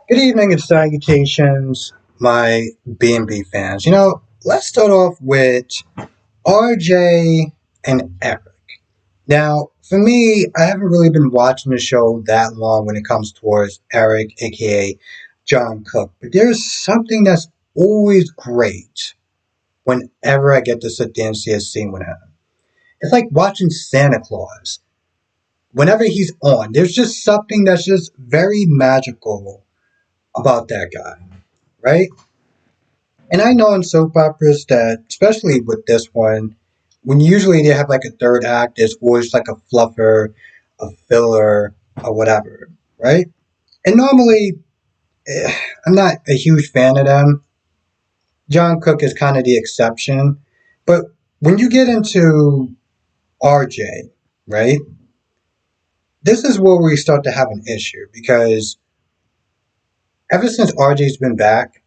Good evening and salutations, my B&B fans. Let's start off with RJ and Eric. Now, for me, I haven't really been watching the show that long when it comes towards Eric, aka John Cook, but there's something that's always great whenever I get to sit there and see a scene with him. It's like watching Santa Claus. Whenever he's on, there's just something that's just very magical about that guy, right? And I know in soap operas that, especially with this one, when usually they have like a third act, there's always like a fluffer, a filler, or whatever, right? And normally, I'm not a huge fan of them. John Cook is kind of the exception. But when you get into RJ, right, this is where we start to have an issue because ever since RJ's been back,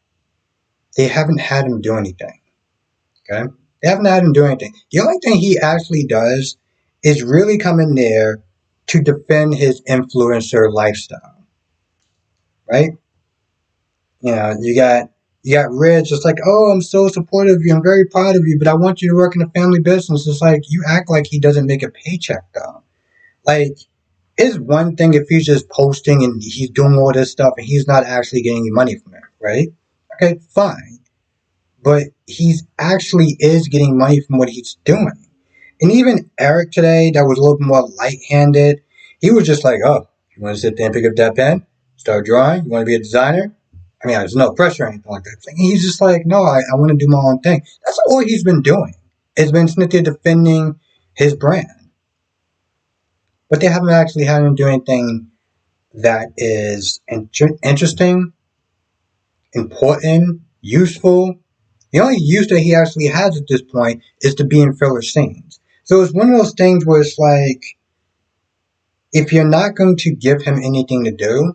they haven't had him do anything. Okay? They haven't had him do anything. The only thing he actually does is really come in there to defend his influencer lifestyle, right? You got Rich. It's like, oh, I'm so supportive of you. I'm very proud of you, but I want you to work in a family business. It's like you act like he doesn't make a paycheck though. Like, it's one thing if he's just posting and he's doing all this stuff and he's not actually getting any money from it, right? Okay, fine. But he's actually is getting money from what he's doing. And even Eric today, that was a little bit more light-handed, he was just like, oh, you want to sit there and pick up that pen, start drawing, you want to be a designer? I mean, there's no pressure or anything like that. And he's just like, no, I want to do my own thing. That's all he's been doing. It's been sitting there defending his brand. But they haven't actually had him do anything that is interesting, important, useful. The only use that he actually has at this point is to be in filler scenes. So it's one of those things where it's like, if you're not going to give him anything to do,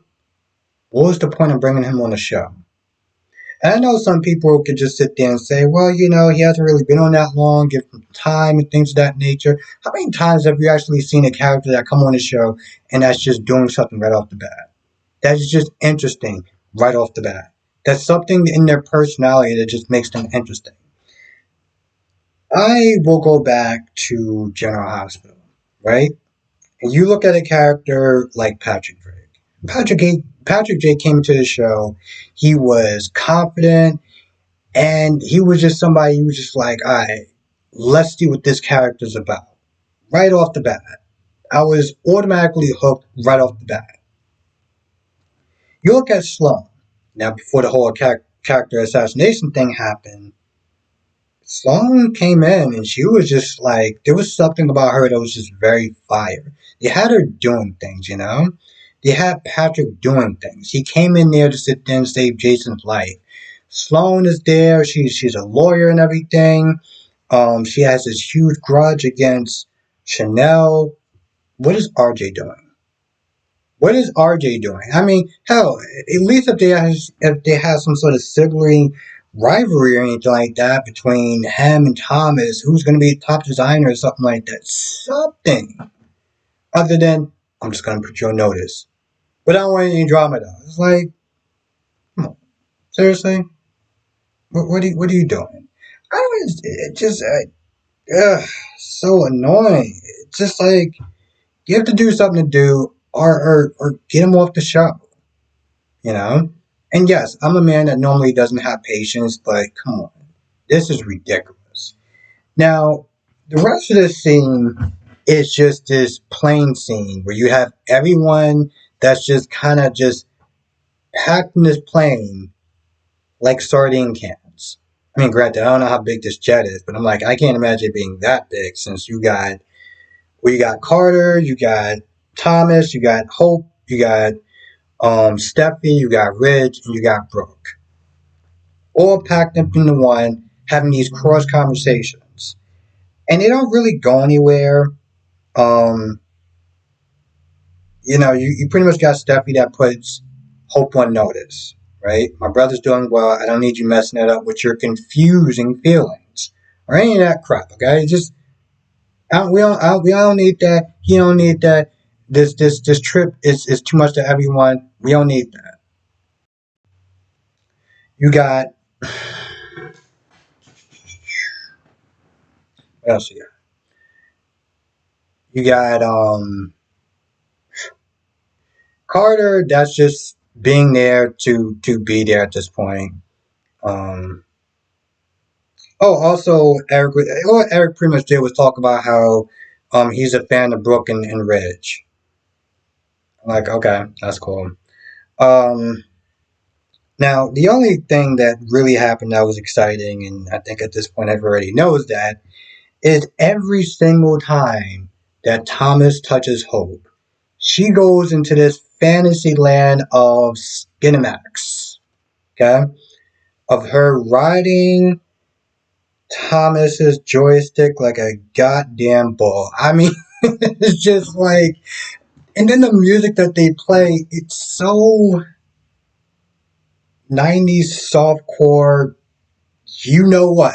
what was the point of bringing him on the show? And I know some people could just sit there and say, well, he hasn't really been on that long, give him time and things of that nature. How many times have you actually seen a character that come on the show and that's just doing something right off the bat? That's just interesting right off the bat. That's something in their personality that just makes them interesting. I will go back to General Hospital, right? And you look at a character like Patrick Drake. Patrick J came to the show. He was confident, and he was just somebody who was just like, all right, let's see what this character's about. Right off the bat. I was automatically hooked right off the bat. You look at Sloane. Now, before the whole character assassination thing happened, Sloane came in and she was just like, there was something about her that was just very fire. They had her doing things. They had Patrick doing things. He came in there to sit there and save Jason's life. Sloane is there. She's a lawyer and everything. She has this huge grudge against Chanel. What is RJ doing? What is RJ doing? I mean, hell, at least if they have some sort of sibling rivalry or anything like that between him and Thomas, who's going to be top designer or something like that. Something other than I'm just going to put you on notice. But I don't want any drama though. It's like, come on, seriously, what are you doing? I was it just so annoying. It's just like you have to do something to do or get him off the show. you know? And yes, I'm a man that normally doesn't have patience, but come on. This is ridiculous. Now, the rest of this scene is just this plain scene where you have everyone that's just kind of just packed in this plane like sardine cans. I mean, granted, I don't know how big this jet is, but I'm like, I can't imagine it being that big since you got Carter, you got Thomas, you got Hope, you got Steffi, you got Ridge, and you got Brooke. All packed up into one, having these cross conversations. And they don't really go anywhere. Um, you pretty much got Steffi that puts Hope on notice, right? My brother's doing well. I don't need you messing it up with your confusing feelings or any of that crap. Okay, just we don't need that. He don't need that. This trip is too much to everyone. We don't need that. You got what else you got? You got Carter. That's just being there to be there at this point. Um, oh, also Eric. What Eric pretty much did was talk about how he's a fan of Brooke and Ridge. I'm like, okay, that's cool. Um, Now, the only thing that really happened that was exciting, and I think at this point everybody knows that, is every single time that Thomas touches Hope, she goes into this fantasy land of Skinemax, okay? Of her riding Thomas's joystick like a goddamn bull. I mean, it's just like, and then the music that they play, it's so 90s softcore, you know what?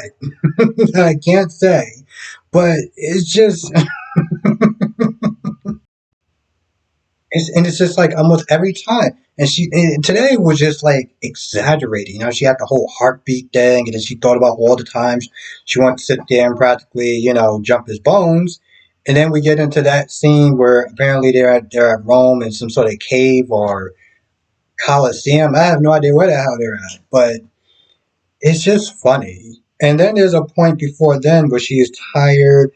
I can't say, but it's just it's just like almost every time. And today was just like exaggerating. You know, she had the whole heartbeat thing, and then she thought about all the times she wanted to sit there and practically, jump his bones. And then we get into that scene where apparently they're at Rome in some sort of cave or Colosseum. I have no idea where the hell they're at, but it's just funny. And then there's a point before then where she is tired,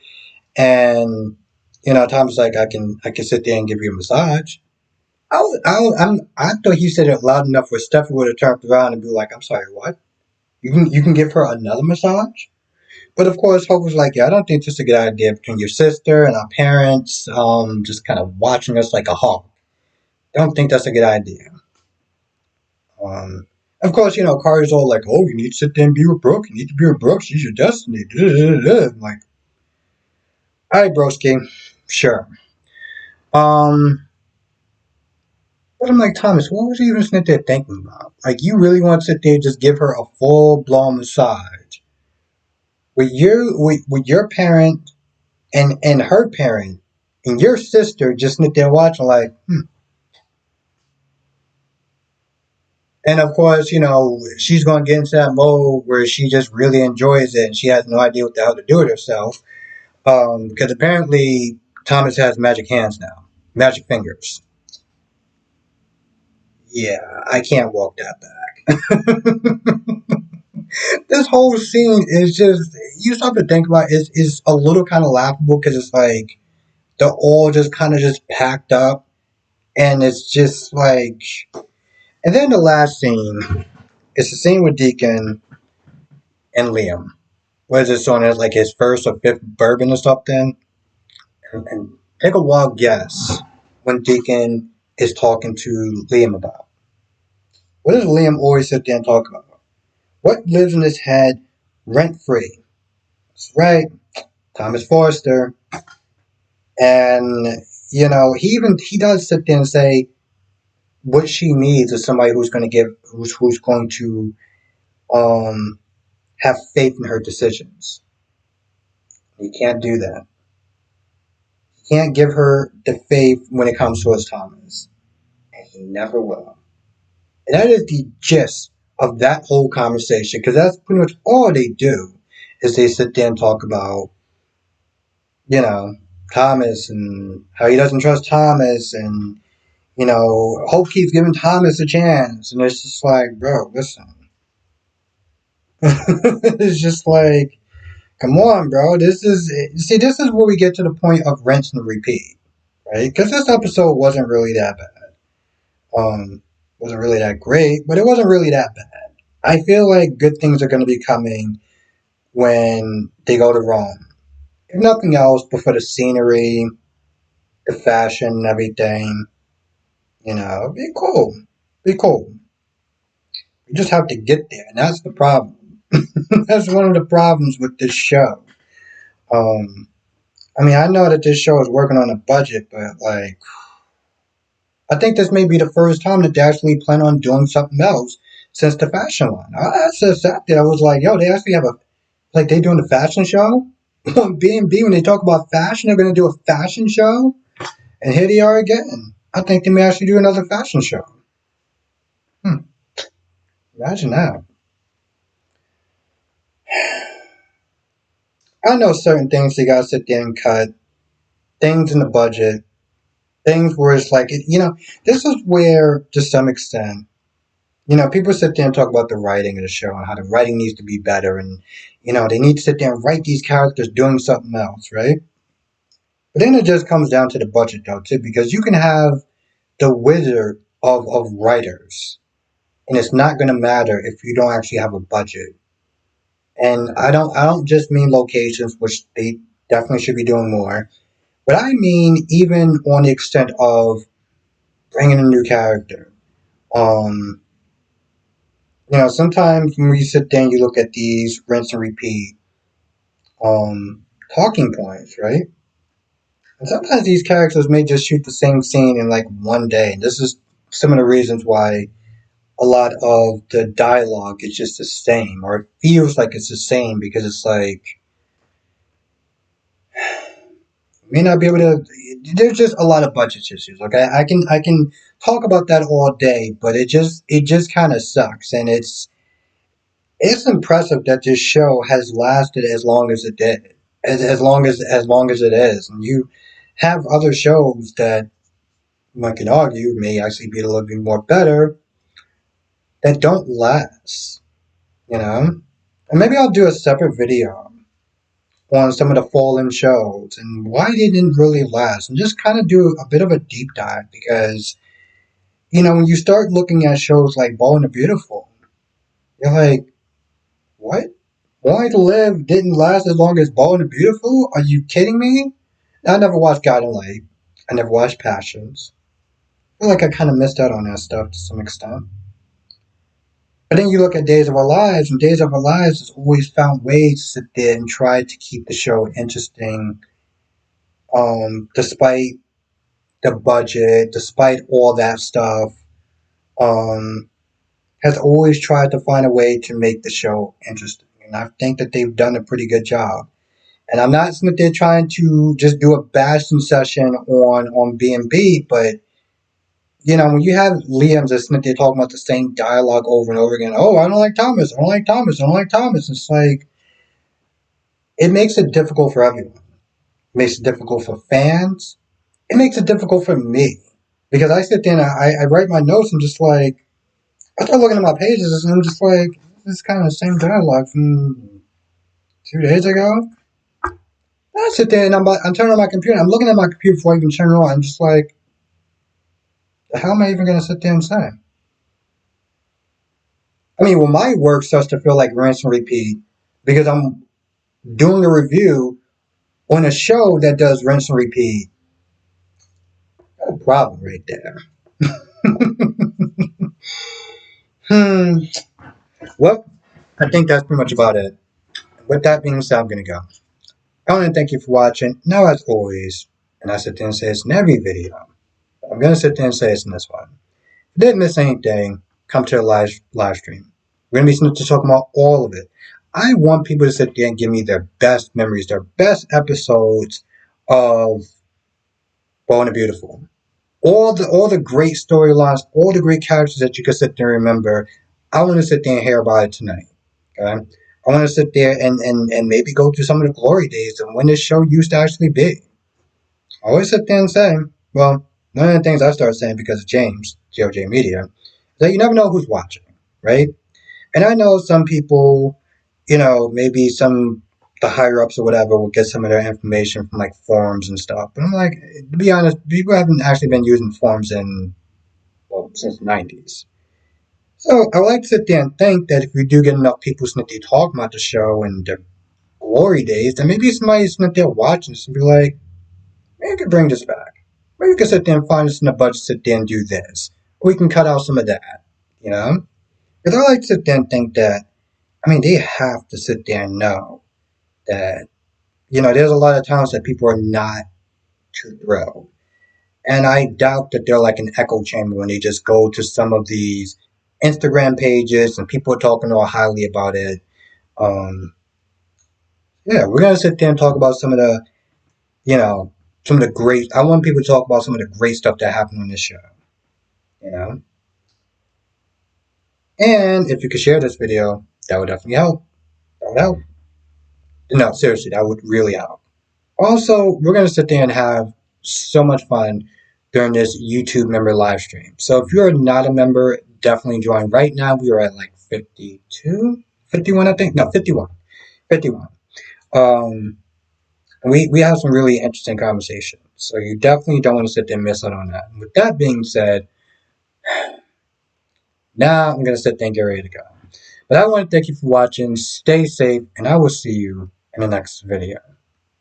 and Tom's like, I can sit there and give you a massage. I thought he said it loud enough where Stephanie would have turned around and be like, I'm sorry, what? You can give her another massage? But of course, Hope was like, yeah, I don't think this is a good idea between your sister and our parents, just kind of watching us like a hawk. I don't think that's a good idea. Um, of course, Carter's all like, oh, you need to sit there and be with Brooke. You need to be with Brooke. She's your destiny. I'm like, all right, broski, sure. Um, but I'm like, Thomas, what was you even sitting there thinking about? Like, you really want to sit there and just give her a full blown massage with your parent and her parent and your sister just sit there watching like, hmm. And of course, she's going to get into that mode where she just really enjoys it and she has no idea what the hell to do with herself. Because apparently Thomas has magic hands now, magic fingers. Yeah, I can't walk that back. This whole scene is just, you stop to think about it, is a little kind of laughable because it's like they're all just kind of just packed up, and it's just like, and then the last scene is the scene with Deacon and Liam. What is this on? It's like his first or fifth bourbon or something. And take a wild guess when Deacon is talking to Liam about. What does Liam always sit there and talk about? What lives in his head rent free? That's right, Thomas Forrester. And he does sit there and say what she needs is somebody who's going to um have faith in her decisions. You can't do that. You can't give her the faith when it comes towards Thomas, and he never will. And that is the gist of that whole conversation, because that's pretty much all they do is they sit there and talk about you know Thomas and how he doesn't trust Thomas, and Hope keeps giving Thomas a chance, and it's just like, bro, listen. It's just like, come on, bro. This is where we get to the point of rinse and repeat, right? Because this episode wasn't really that bad. Wasn't really that great, but it wasn't really that bad. I feel like good things are going to be coming when they go to Rome. If nothing else, but for the scenery, the fashion, and everything, be cool. Be cool. You just have to get there, and that's the problem. That's one of the problems with this show. Um, I mean, I know that this show is working on a budget, but like, I think this may be the first time that they actually plan on doing something else since the fashion line. I just sat there. I was like, yo, they actually have like they doing the fashion show on B&B. When they talk about fashion, they're going to do a fashion show, and here they are again. I think they may actually do another fashion show. Hmm, imagine that. I know certain things you gotta sit there and cut, things in the budget, things where it's like, this is where, to some extent, people sit there and talk about the writing of the show and how the writing needs to be better and, they need to sit there and write these characters doing something else, right? But then it just comes down to the budget, though, too, because you can have the wizard of writers, and it's not going to matter if you don't actually have a budget. And I don't just mean locations, which they definitely should be doing more, but I mean even on the extent of bringing a new character. Um, sometimes when you sit there and you look at these rinse and repeat talking points, right? And sometimes these characters may just shoot the same scene in like one day. And this is some of the reasons why a lot of the dialogue is just the same, or it feels like it's the same because it's like may not be able to. There's just a lot of budget issues. Okay, I can talk about that all day, but it just kind of sucks, and it's impressive that this show has lasted as long as it did, as long as it is, and you have other shows that one can argue may actually be a little bit more better that don't last, you know. And maybe I'll do a separate video on some of the fallen shows and why they didn't really last, and just kind of do a bit of a deep dive because when you start looking at shows like Bold and the Beautiful, you're like, what? Wanting to Live didn't last as long as Bold and the Beautiful? Are you kidding me? I never watched Guiding Light. I never watched Passions. I feel like I kind of missed out on that stuff to some extent. But then you look at Days of Our Lives, and Days of Our Lives has always found ways to sit there and try to keep the show interesting, despite the budget, despite all that stuff. Um, has always tried to find a way to make the show interesting, and I think that they've done a pretty good job. And I'm not saying that they're trying to just do a bashing session on B&B, but when you have Liam's that they're talking about the same dialogue over and over again. Oh, I don't like Thomas. I don't like Thomas. I don't like Thomas. It's like it makes it difficult for everyone. It makes it difficult for fans. It makes it difficult for me because I sit there and I write my notes. I'm just like I start looking at my pages and I'm just like this is kind of the same dialogue from 2 days ago. I sit there and I'm turning on my computer. I'm looking at my computer before I even turn it on. I'm just like, how am I even going to sit there and say? I mean, when my work starts to feel like rinse and repeat because I'm doing a review on a show that does rinse and repeat, got a problem right there. hmm. Well, I think that's pretty much about it. With that being said, I'm going to go. I want to thank you for watching. Now, as always, and I sit there and say this in every video, I'm going to sit there and say this in this one. If you didn't miss anything, come to the live stream. We're going to be sitting to talk about all of it. I want people to sit there and give me their best memories, their best episodes of Bold and Beautiful. All the great storylines, all the great characters that you could sit there and remember. I want to sit there and hear about it tonight. Okay? I want to sit there and maybe go through some of the glory days and when this show used to actually be. I always sit there and say, well, one of the things I started saying because of James, GOJ Media, is that you never know who's watching, right? And I know some people, maybe the higher ups or whatever will get some of their information from like forums and stuff. But I'm like, to be honest, people haven't actually been using forums since the 90s. So I like to sit there and think that if we do get enough people sitting there talking about the show and their glory days, then maybe somebody's sitting there watching this and be like, maybe we could bring this back. Maybe we could sit there and find us in the budget, sit there and do this. Or we can cut out some of that, you know? Because I like to sit there and think that, they have to sit there and know that, there's a lot of times that people are not too thrilled. And I doubt that they're like an echo chamber when they just go to some of these Instagram pages and people are talking all highly about it. Um, yeah, we're going to sit there and talk about you know, some of the great, I want people to talk about some of the great stuff that happened on this show, you know? And if you could share this video, that would definitely help. That, no, seriously, that would really help. Also, we're going to sit there and have so much fun during this YouTube member live stream. So if you're not a member, definitely join. Right now, we are at like 52, 51, I think. No, 51. 51. Um, we have some really interesting conversations. So you definitely don't want to sit there and miss out on that. With that being said, now I'm going to sit there and get ready to go. But I want to thank you for watching. Stay safe, and I will see you in the next video.